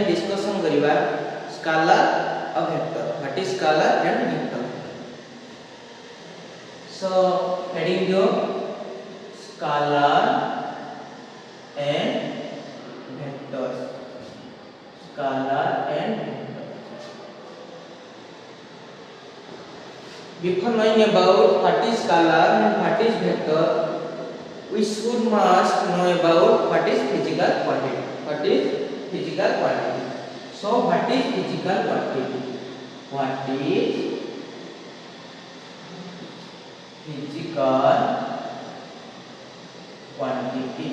आम डिस्कशन करिबा स्केलर और vector. What is scalar and vector? So heading जो scalar and vector, scalar and vector. Before knowing about what is scalar and what is vector, we should must know about what is physical quantity. What is physical quantity? So what is physical quantity? What is physical quantity?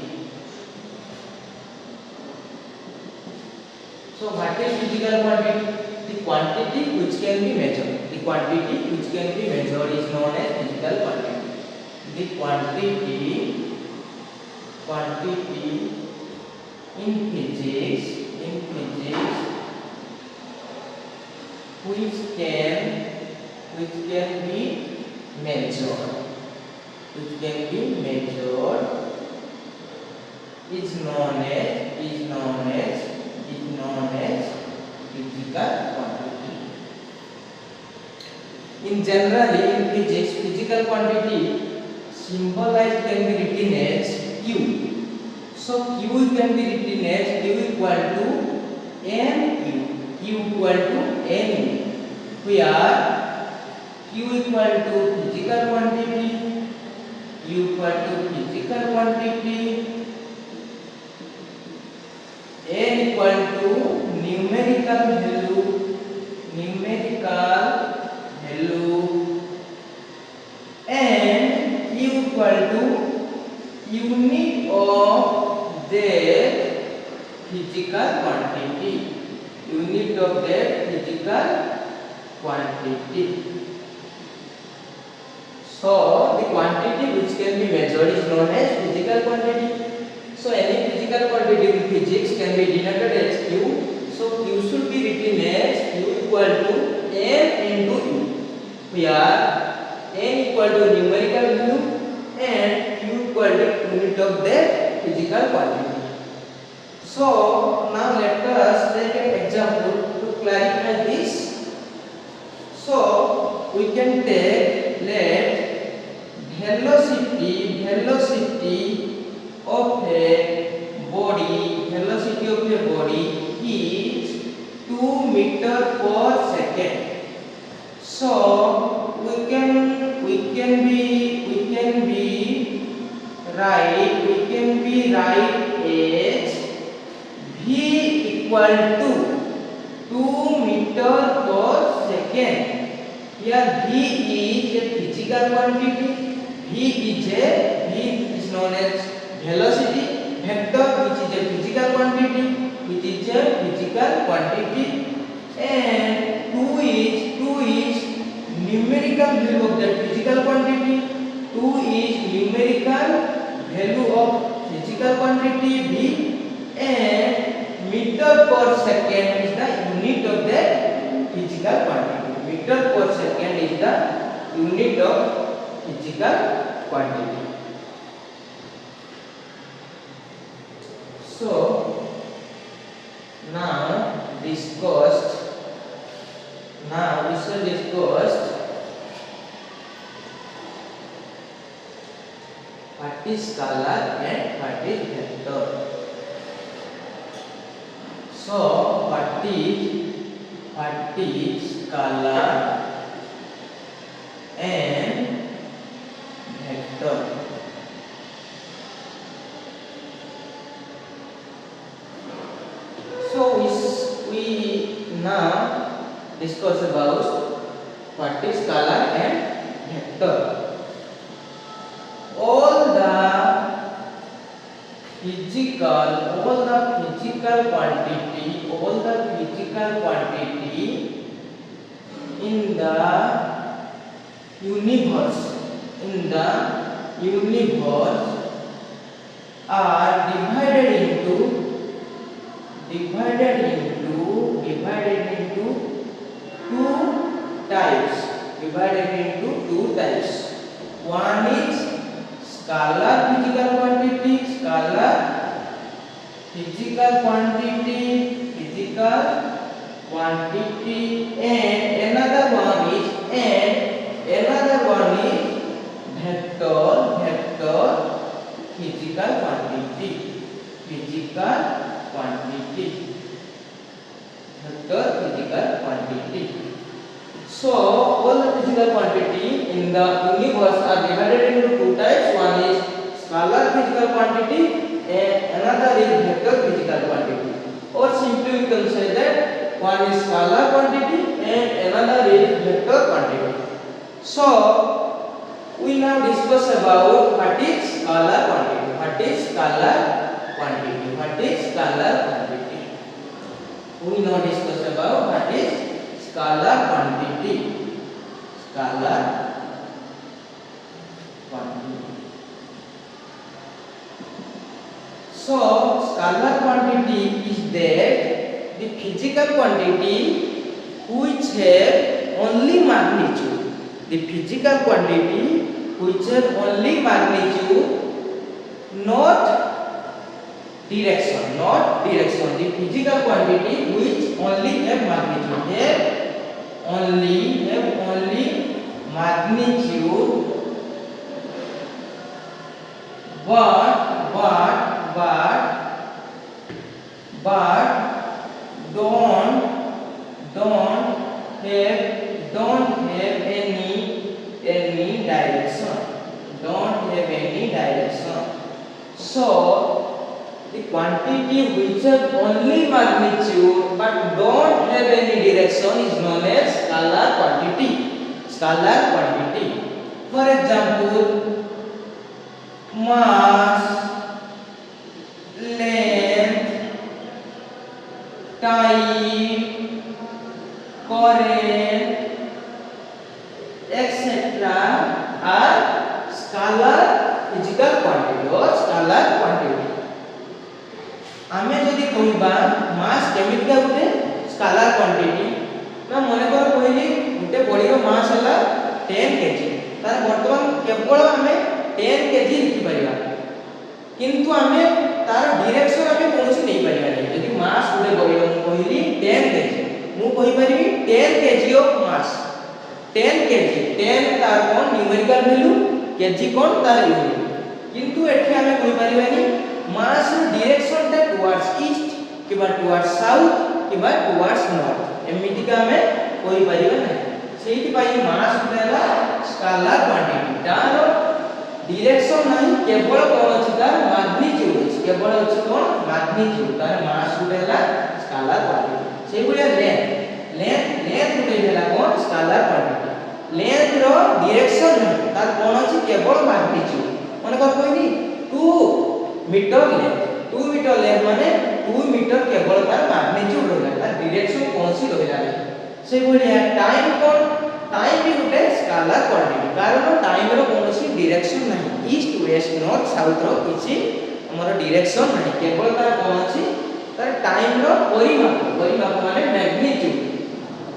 So what is physical quantity? The quantity which can be measured. The quantity which can be measured is known as physical quantity. The quantity in physics which can be measured is known as physical quantity. In generally in physics, physical quantity symbolized can be written as Q. So Q can be written as Q equal to NU. Q equal to NU. Where Q equal to physical quantity, Q equal to physical quantity, N equal to numerical value, and Q equal to unit of that physical quantity. Unit of that physical quantity. So the quantity which can be measured is known as physical quantity. So any physical quantity in physics can be denoted as Q. So Q should be written as Q equal to N into U, where N equal to numerical value and Q equal to unit of that physical quantity. So now let us take an example to clarify this. So we can take, let velocity of a body is 2 meter per second. So we can write as v equal to 2 meter per second. Here v is a physical quantity. V is known as velocity. Vector which is a physical quantity, and 2 is numerical value of that physical quantity. 2 is numerical value of physical quantity v, and meter per second is the unit of that physical quantity. Meter per second is the unit of physical quantity. So now we shall discuss what is scalar and what is vector. So what is scalar and vector? So we now discuss about what is scalar and vector. All the physical quantity in the universe are divided into two types. One is scalar physical physical quantity and another one is vector physical quantity vector physical quantity. So all the physical quantity in the universe are divided into two types. One is scalar physical quantity and another is vector physical quantity, or simply we can say that one is scalar quantity and another is vector quantity. So we now discuss about what is scalar quantity. We now discuss about what is scalar quantity. So scalar quantity is that the physical quantity which have only magnitude. The physical quantity which have only magnitude, not direction. The physical quantity which only have magnitude, have only magnitude, but don't have any direction. So the quantity which have only magnitude but don't have any direction is known as scalar quantity. For example, mass, length, time, current, etc. are scalar physical quantity or scalar quantity. आमे जदि कहबा मास केमितिका गुटे scalar quantity ना मने कर कहली गुटे body रो मास हला 10 KG तार वर्तमान केवल आमे 10 केजी लिखि परिबा किंतु आमे तार डायरेक्शन आमे कोनसी नै परिबा नै जदि मास गुटे बॉडी रो कहली 10 केजी मु कहि परिबी 10 केजी ऑफ मास 10 केजी 10 तार कोन न्यूमेरिकल वैल्यू केजी कोन तार यूनिट किंतु एठी आमे कहि परिबानी मास डायरेक्शन टा टुवर्ड्स ईस्ट किबा टुवर्ड्स साउथ किबा टुवर्ड्स नॉर्थ एमितिका हमें कोई परिबा नै सेति पई मास गुटेला स्केलर क्वांटिटी तार डायरेक्शन नाही केवल कोन अछि तार मैग्नीट्यूड अछि केवल अछि कोन मैग्नीट्यूड तार मास गुटेला स्केलर क्वांटिटी से गुलिया लेंथ गुटेला कोन स्केलर क्वांटिटी लेंथ रो डायरेक्शन नाही तार कोन अछि केवल मैग्नीट्यूड माने कर कोइनी 2 मीटर लेंथ माने 2 मीटर केवल तार मैग्नीट्यूड रहला तार डायरेक्शन कोनसी रहला से बोलिया टाइम भी गुटे स्केलर क्वांटिटी कारण टाइम रो कोनसी डायरेक्शन नाही ईस्ट वेस्ट नॉर्थ साउथ रो किछि हमर डायरेक्शन नाही केवल तार कोनसी तार टाइम रो परिमाप माने मैग्नीट्यूड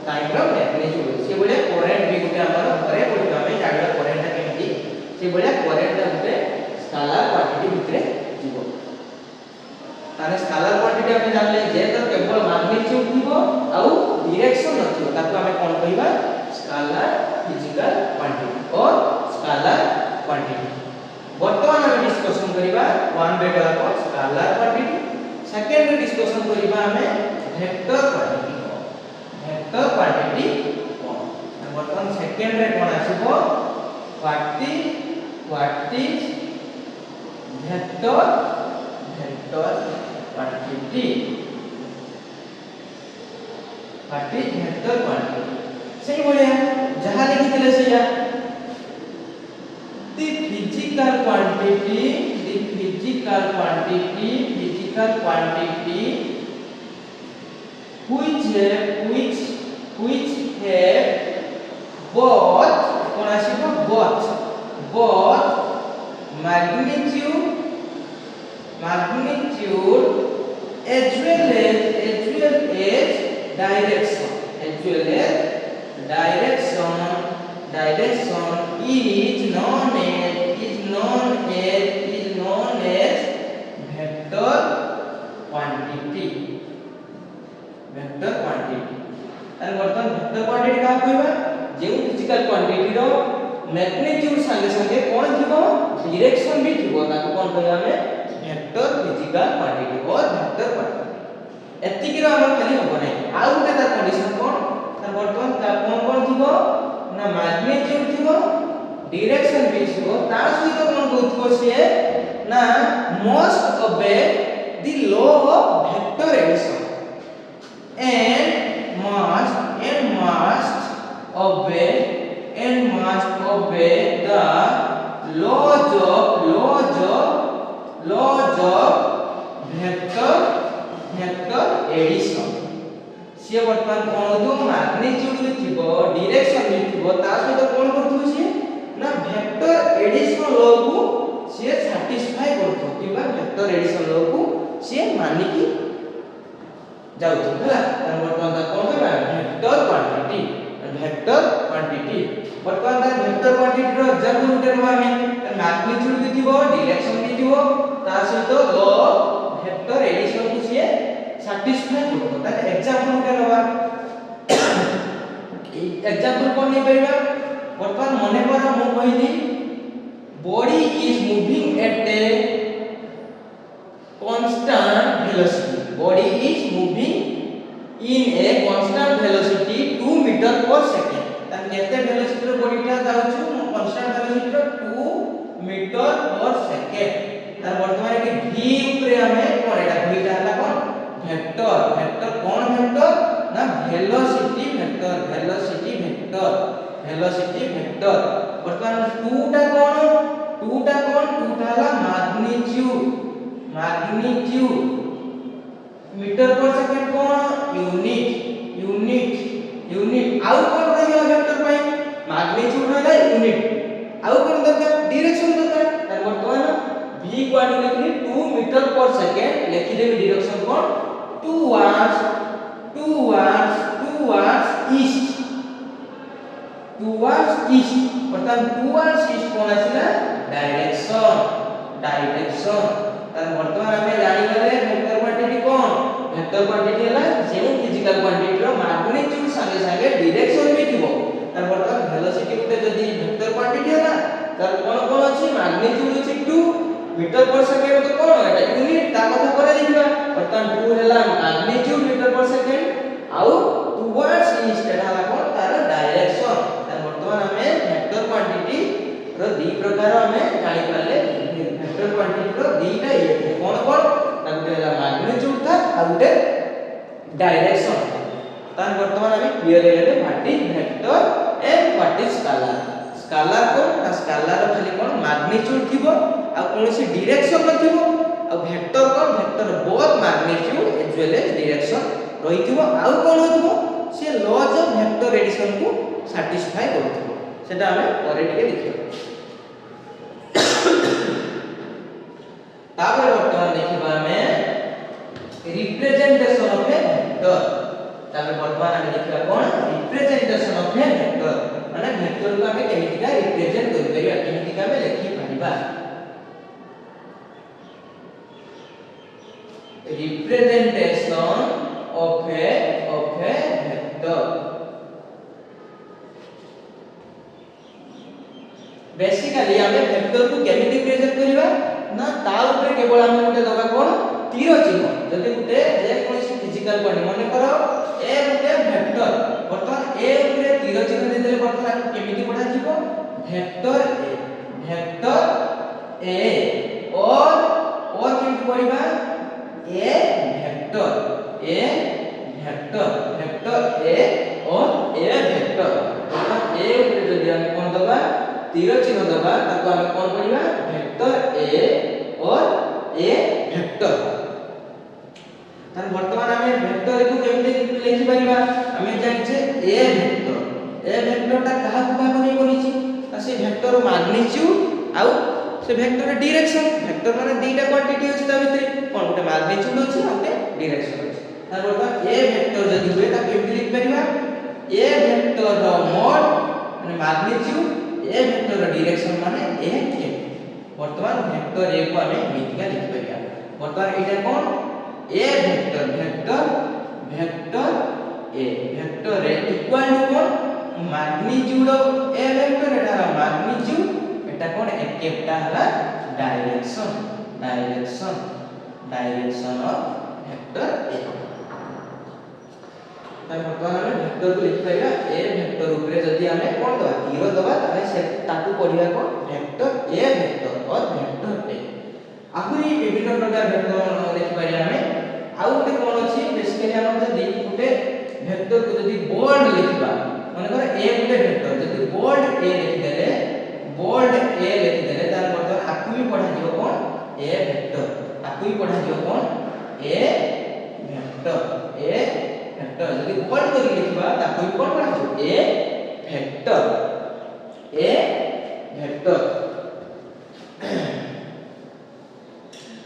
टाइम रो मैग्नीट्यूड से बोलिया करंट भी गुटे हमर घरे बोलिया हमें जाडा करंट केमति से बोलिया करंट गुटे स्केलर क्वांटिटी भितरे जीवो ताने स्केलर क्वांटिटी हमें जानले जे तो केवल मैग्नीट्यूड थीबो आउ डायरेक्शन नथिबो ताको हमें कोन कहिबा स्केलर फिजिकल क्वांटिटी और स्केलर क्वांटिटी वर्तमान हमें डिस्कशन करिबा वन बाय वाला को स्केलर क्वांटिटी सेकंड रे डिस्कशन करिबा हमें वेक्टर क्वांटिटी वर्तमान सेकंड रे कोन आसीबो what is vector quantity what is vector quantity सही बोले जहां लिखिले सेया the physical quantity which have both कोन आसीबो both magnitude as well as direction is known as vector quantity vector quantity तार वर्तमान वेक्टर क्वांटिटी का कहबा जे फिजिकल क्वांटिटी रो मैग्नीट्यूड संगे संगे कोन थिबो डायरेक्शन भी थिबो ताको कोन कहबा हमें वेक्टर फिजिकल क्वांटिटी और वेक्टर क्वांटिटी एतिकी रो हमर खाली होबो नै आ उते तार कंडीशन कोन तार वर्तमान का कोन थिबो ना मैग्नीट्यूड थिबो डायरेक्शन भी थिबो तार सहित कोन कहथिबो से ना must obey the law of vector addition and must obey the laws of vector addition से वर्तमान कोन तो मैग्नीट्यूड भी थिबो डायरेक्शन भी थिबो ता सहित कोन करथु से ना वेक्टर एडिशन लॉ को से सैटिस्फाई करथु किबा वेक्टर एडिशन लॉ को से मानि की जाउथु हला त वर्तमान ता कोन कहबा वेक्टर क्वांटिटी वर्तमान ता वेक्टर क्वांटिटी रो एग्जांपल उठे नबा हमें मैग्नीट्यूड भी थिबो डायरेक्शन भी थिबो ता सहित लॉ वेक्टर एडिशन को से सैटिस्फाई करथु ता एग्जांपल उठे नबा एग्जांपल कोन नै परबा वर्तमान मने पर मु कहिली body is moving at a constant velocity body is moving in a constant velocity 2 meter per second त केते वेलोसिटी रो बॉडी टा जाउछु constant velocity रो 2 meter per second त वर्तमान के v ऊपर हमें कोन एटा v टा हला कोन वेक्टर कोन वेक्टर ना वेलोसिटी वेक्टर वर्तमान 2 टा हला मैग्नीट्यूड मीटर पर सेकंड कोन यूनिट आउ कोन रहियो वेक्टर पई मैग्नीट्यूड होला यूनिट आउ कोन दरकार डायरेक्शन दरकार त वर्तमान v इक्वल टू लिखली 2 मीटर पर सेकंड लिखि देबी डायरेक्शन कोन towards east वर्तमान towards east कोन आसिला डायरेक्शन त वर्तमान हमें जानि गले वेक्टर क्वांटिटी कोन वेक्टर क्वांटिटी हला जे फिजिकल क्वांटिटी रो मैग्नीट्यूड संगे संगे डायरेक्शन भी थिबो त वर्तमान वेलोसिटी उते जदी वेक्टर क्वांटिटी हला त कोन अछि मैग्नीट्यूड अछि 2 मीटर पर सेकंड तो कोन एटा यूनिट ता कथा करे देखिबा वर्तमान 2 हला मैग्नीट्यूड मीटर पर सेकंड आउ टुवर्ड्स ईस्ट एटा हला कोन तार डायरेक्शन त वर्तमान हमें वेक्टर क्वांटिटी रो दी प्रकार हमें जानि पाले वेक्टर क्वांटिटी रो दीटा ये कोन ता गुटे हला मैग्नीट्यूड था आ गुटे डायरेक्शन तान वर्तमान हमें क्लियर हेले what is vector and what is scalar कोन ता स्केलर खाली कोन मैग्नीट्यूड थिबो आ कोनसी डायरेक्शन न थिबो आ वेक्टर कोन vector both magnitude as well as direction रहिथिबो आ कोन होथिबो से लॉज ऑफ वेक्टर एडिशन को सैटिस्फाई करथिबो सेटा हमें परे टिके देखियो तापर वर्तमान देखिबा हमें रिप्रेजेंटेशन ऑफ ए वेक्टर तापर वर्तमान हमें देखिबा कोन रिप्रेजेंटेशन ऑफ ए वेक्टर माने वेक्टर को हमें केमितिका रिप्रेजेंट करि परिबा केमितिका हमें लिखि परिबा representation of A vector basically हमें वेक्टर को केमिति रिप्रेजेंट करिबा ना ता ऊपर केवल हम गुटे दबा कोन तीर चिन्ह जदी गुटे जे कोनसी फिजिकल क्वांटिटी माने करो ए गुटे वेक्टर वर्तमान ए ऊपर तीर चिन्ह दे देले वर्तमान केमिति पढा जीवो वेक्टर ए और केमिति पढिबा ए वेक्टर ए और ए वेक्टर वर्तमान ए ऊपर जदी हम कोन दबा तीर चिन्ह दबा ताको हम कोन पढिबा वेक्टर ए और ए वेक्टर तन वर्तमान हमें वेक्टर को केमिति लिखि परिबा हमें जानि छे ए वेक्टर ता कहा को भाग नै करिछि ता से वेक्टर मैग्नीट्यूड आउ से वेक्टर डायरेक्शन वेक्टर माने दीटा क्वांटिटी अछि ता भितरे कोन गोटे मैग्नीट्यूड अछि आ गोटे डायरेक्शन अछि तन वर्तमान ए वेक्टर जदी हुए ता केमिति लिखि परिबा ए वेक्टर रो मोड माने मैग्नीट्यूड ए वेक्टर डायरेक्शन माने ए के वर्तमान वेक्टर ए को हमें मिथिका लिखि परिया वर्तमान एटा कोन A vector vector A vector A equal to कोन मैग्नीट्यूड ऑफ ए वेक्टर एटा मैग्नीट्यूड एटा कोन एकेटा हला डायरेक्शन ऑफ वेक्टर ए तार मतलब हम वेक्टर को लिखि परिया ए वेक्टर ऊपर जदी हमें कोन दवा तीर दवा ताले से ताकू पढिया को वेक्टर ए वेक्टर और वेक्टर ए आहुरी विभिन्न प्रकार वेक्टर लिखि परिया हमें आउ गोटे कोन अछि बेसिकली हम जदी गोटे वेक्टर को जदी बोल्ड लिखबा माने कर ए गोटे वेक्टर जदी बोल्ड ए लिखि देले तार मतलब आकु भी पढा दियो कोन ए वेक्टर आकु भी पढा दियो कोन ए वेक्टर जदी बोल्ड करी लिखबा ताकु भी कोन पढा दियो ए वेक्टर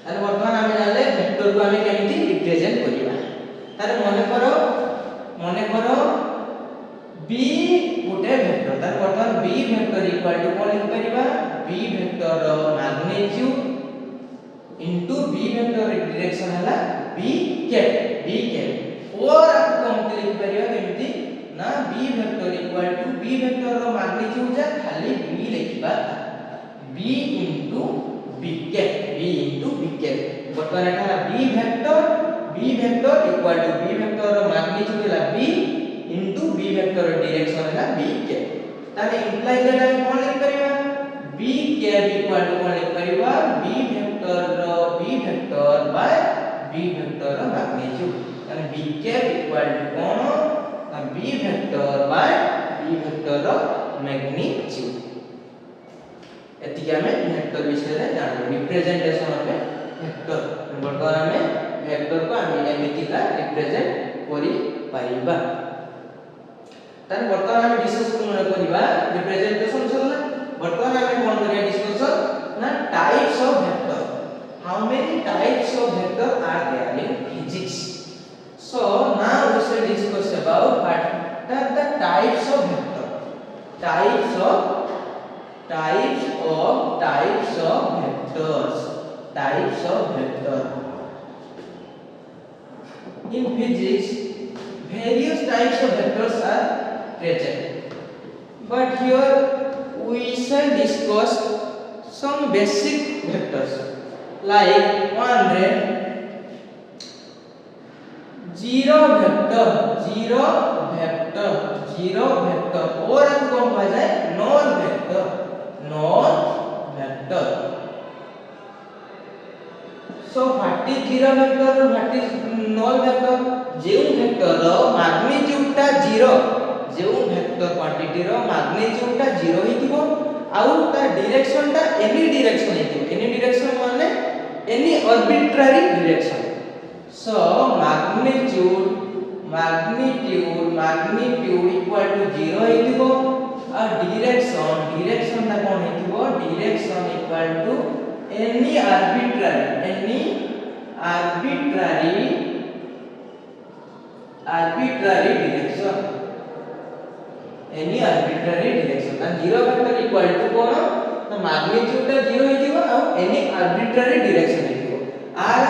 अरे वर्तमान हम जानले वेक्टर को हमें केमिति रिप्रेजेंट करिबा तारे मने करो b गोटे वेक्टर तार वर्तमान b वेक्टर इक्वल टू कोन लिख परिबा b vector magnitude into b vector direction हला b कैप और आपको हम लिख परिबा केमिति ना b vector equal to b vector रो मैग्नीट्यूड जा खाली b लिखबा b इनटू b कैप वर्तमान एटा b vector equal to b vector रो मैग्नीट्यूड हला b इनटू b वेक्टर रो डायरेक्शन हला b कैप ताने इंप्लाई दैट हम कोन लिख परिबा b कैप इक्वल टू कोन लिख परिबा b vector by b vector रो मैग्नीट्यूड ताने b कैप इक्वल टू कोन b vector by b vector रो मैग्नीट्यूड एति हमें वेक्टर विषय रे जानो रिप्रेजेंटेशन ऑफ वेक्टर वर्तमान हमें वेक्टर को हम एमिति का रिप्रेजेंट करि पाइबा तार वर्तमान हम डिस्कस करिबा रिप्रेजेंटेशन सरला वर्तमान हम कोन करिया डिस्कशन ना types of vector how many types of vector are there in physics so now we shall discuss about what are the types of vector types of vector in physics various types of vectors are present but here we shall discuss some basic vectors like 100 zero vector और हमको कौन कहा जाए non vector so what is zero vector और what is null vector जेउ vector रो magnitude ता 0 जेउ वेक्टर क्वांटिटी रो मैग्नीट्यूड ता 0 हिथिबो आउ ता डायरेक्शन ता एनी डायरेक्शन माने any arbitrary direction so magnitude equal to 0 हिथिबो और डायरेक्शन ता कोन हिथिबो direction equal to any arbitrary direction and zero vector equal to कोन तो मैग्नीट्यूड ता 0 हिथिबो और any arbitrary direction हिथिबो आर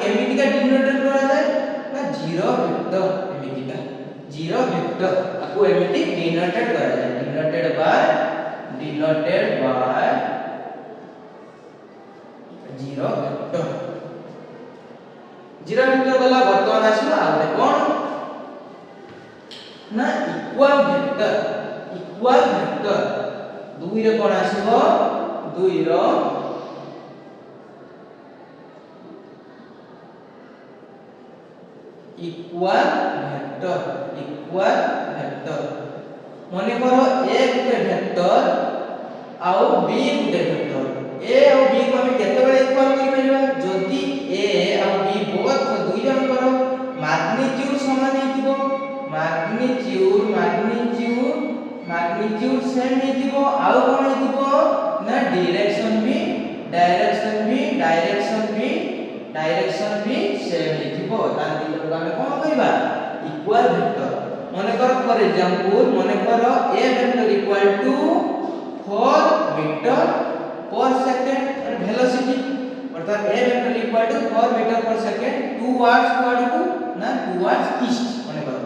एमिति का डिनोटेट करा जाए ना जीरो वेक्टर आपको एमिति डिनोटेट करा जाए डिनोटेड बाय जीरो वेक्टर वाला वर्तमान आसीला आउटे कोन ना इक्वल वेक्टर दुई रे कोन आसीबो दुई रो इक्वल वेक्टर माने करो a गुटे वेक्टर आउ b गुटे वेक्टर a और b को हम केते बेले इक्वल करि परिबा जदी a और b बोथ दुई जन करो मैग्नीट्यूड समान हिथिबो मैग्नीट्यूड सेम हिथिबो आउ कोन हिथिबो ना डायरेक्शन भी सेम हिथिबो तार दिलो हम कोन करबा इक्वल वेक्टर माने कर फॉर एग्जांपल माने कर a vector equal to 4 metre per second और वेलोसिटी अर्थात a vector equal to 4 metre per second 2 वाट्स को ना टुवर्ड्स ईस्ट माने करो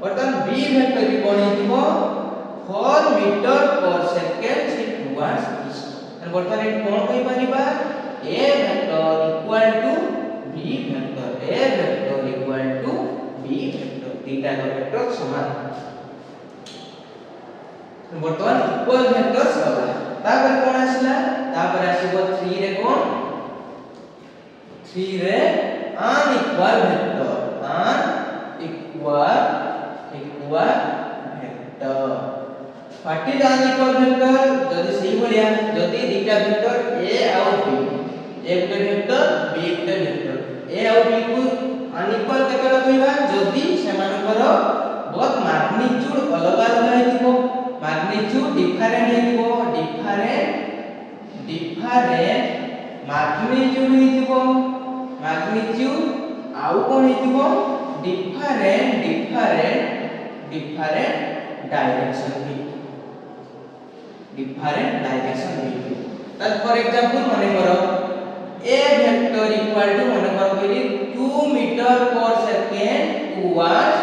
बर्तन बी वेक्टर भी कोन हेतिबो 4 मीटर पर सेकेंड से टुवर्ड्स ईस्ट एंड बर्तन ए कोन कहि परिबा a vector equal to b vector a vector equal to b vector तीनटा वेक्टर समान बर्तमान इक्वल वेक्टर्स होला तापर कोन आसिला तापर आसीबो 3 रे कोन 3 रे unequal vector unequal vector what is unequal vector जदी सही भलिया जदी दीटा वेक्टर a और b a गुटे वेक्टर b गुटे वेक्टर a और b को अनइक्वल केतला कहबा जदी सेमानकर बहुत मैग्नीट्यूड अलग अलग हेतिबो मैग्नीट्यूड डिफरेंट हेतिबो डिफरेंट मैग्नीट्यूड हेतिबो मैग्नीट्यूड आउ कोन हेतिबो डिफरेंट डायरेक्शन भी डिफरेंट डायरेक्शन भी तब फॉर एग्जांपल माने करो a वेक्टर इक्वल टू माने करो कि 2 metre per second towards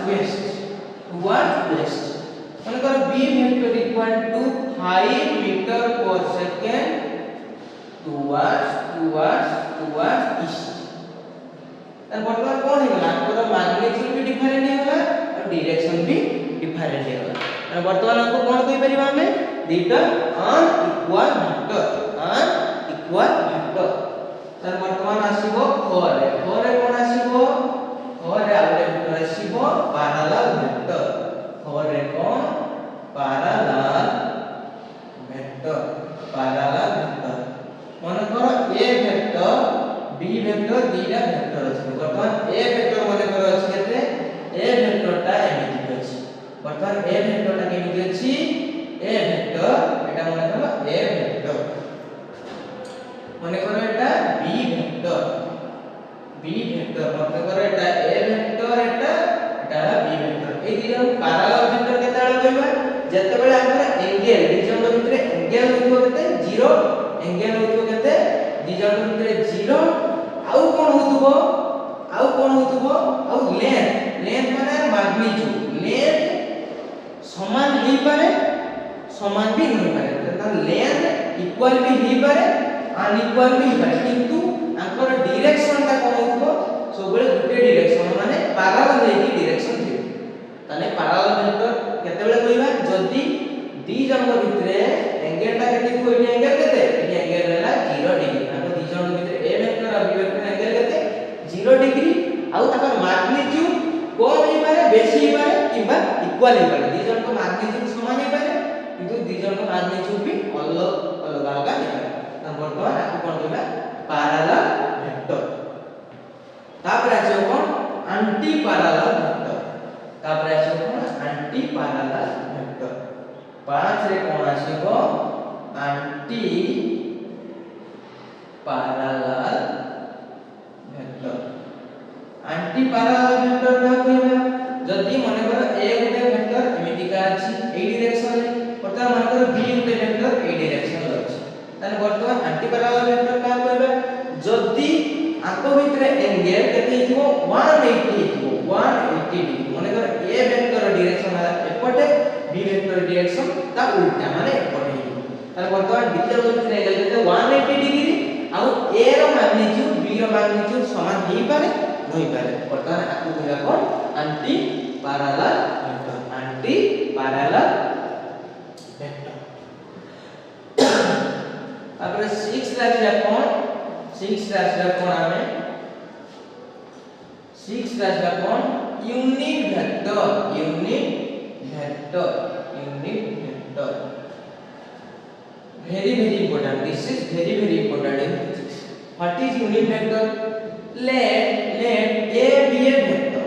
waste माने करो b vector equal to 5 metre per second towards east तब बर्तमान कोन हेगला हमको मैग्नीट्यूड भी डिफरेंट हेगला और डायरेक्शन भी डिफरेंट हेगला और बर्तमान हमको कोन कहि परिबा हमें दीटा अनइक्वल वेक्टर तब बर्तमान आसीबो 4 रे कोन आसीबो 4 रे आउटे वेक्टर आसीबो पैरेलल वेक्टर 4 रे कोन पैरेलल वेक्टर माने करो a वेक्टर b वेक्टर दीटा वेक्टर अछि बर्तमान a वेक्टर माने करो अछि केते a वेक्टर ता एमिति अछि बर्तमान a वेक्टर ता केमिति अछि a वेक्टर एटा माने करो a वेक्टर माने करो एटा b वेक्टर माने करो एटा a vector Etah b vector A दिनो पैरेलल वेक्टर केते आलो कहबा जते बेले हमर एंगल दिजन भितरे एंगल होतो केते 0 एंगल होतो केते दिजन भितरे 0 आउ कोन होतबो आउ लेंथ माने मैग्नीट्यूड लेंथ समान हेई पारे समान भी नहीं पारे त लेंथ इक्वल भी हेई पारे अनइक्वल भी हेई पारे किंतु आंकर डायरेक्शन ता कोन होतबो सब बेले गुटे डायरेक्शन माने पैरेलल हेई डायरेक्शन थी तने पैरेलल वेक्टर केते बेले कहबा जदी दी जन भितरे एंगल ता केते कोइ एंगल केते एटी एंगल रहला 0 डिग्री आंको दी जन भितरे a वेक्टर और b वेक्टर एंगल केते 0 डिग्री आउ तकर मैग्नीट्यूड कम हे पारे बेसी हे पारे किबा इक्वल हे पारे दी जन को मैग्नीट्यूड समान हे पारे किंतु दी जन को मैग्नीट्यूड भी अलग अलग हे पारे त बर्तमान आको कोन कहबा पैरेलल वेक्टर तापर आछो कोन एंटी पैरेलल वेक्टर तापर आछो कोन एंटी पैरेलल वेक्टर 5 रे कोन आछो anti parallel vector anti parallel vector का कहबा जदी माने करो a गुटे वेक्टर एमिति का अछि ए डायरेक्शन रे पता माने करो b गुटे वेक्टर ए डायरेक्शन रे अछि तने वर्तमान एंटी पैरेलल वेक्टर का कहबा जदी आको भितरे एंगल केते हितबो 180 हितबो 180 डिग्री माने करो a वेक्टर डायरेक्शन एपटे b वेक्टर डायरेक्शन ता उल्टा माने एपटे हितबो तने वर्तमान डिजिटल भितरे एंगल केते 180 डिग्री आ a रो मैग्नीट्यूड b रो मैग्नीट्यूड समान हेई पारे नहीं पारे वर्तमान आको कहला कोन एंटी पैरेलल वेक्टर तापर 6 राशिया कोन 6 राशिया कोन हमें 6 राशिया कोन unit vector very important this is very important in physics what is unit vector let a be a vector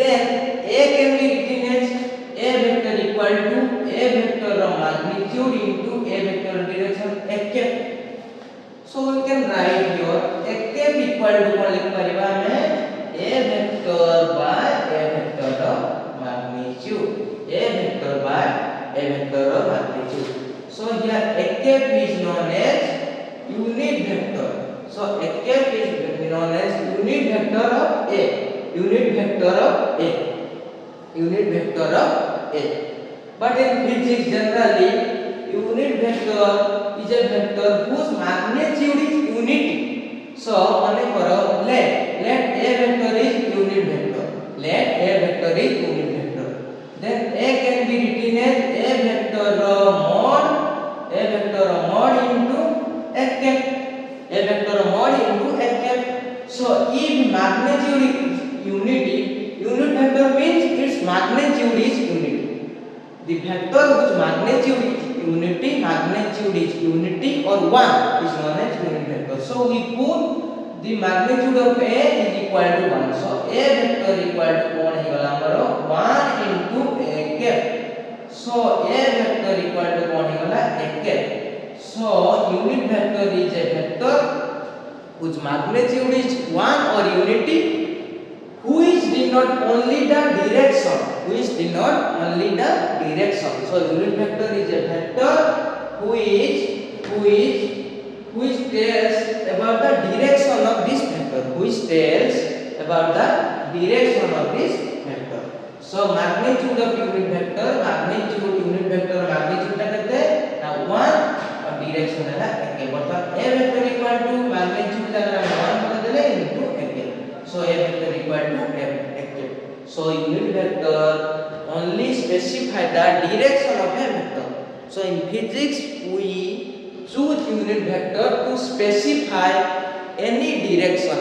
then a can be written as a vector equal to a vector of magnitude into a vector direction a cap so we can write here a cap equal to what लिख परिबा में a vector by a vector of magnitude a vector by a vector of magnitude so here a cap is known as unit vector So a cap is known as unit vector of A. Unit vector of A. Unit vector of A. But in physics generally, unit vector is a vector whose magnitude is unity. So mane karo let A vector is unit vector. Let A vector is unit vector. Then A can be written as A vector mod into A cap. A vector mod into A cap. So if magnitude is unity, unit vector means its magnitude is unity. The vector whose magnitude is unity or 1 is known as unit vector. So we put the magnitude of A is equal to 1. So A vector equal to कौन है वाला हमारा 1 into A cap. So A vector equal to कौन है वाला A cap. So unit vector is a vector whose magnitude is 1 or unity, which denote only the direction. So unit vector is a vector which tells about the direction of this vector. So magnitude of unit vector magnitude कहते हैं ना 1 और direction है ना A मतलब A vector equal to magnitude अगर हम 1 बता देले into A. So A vector equal to A. So unit vector only specify the direction of a vector. So in physics we choose unit vector to specify any direction.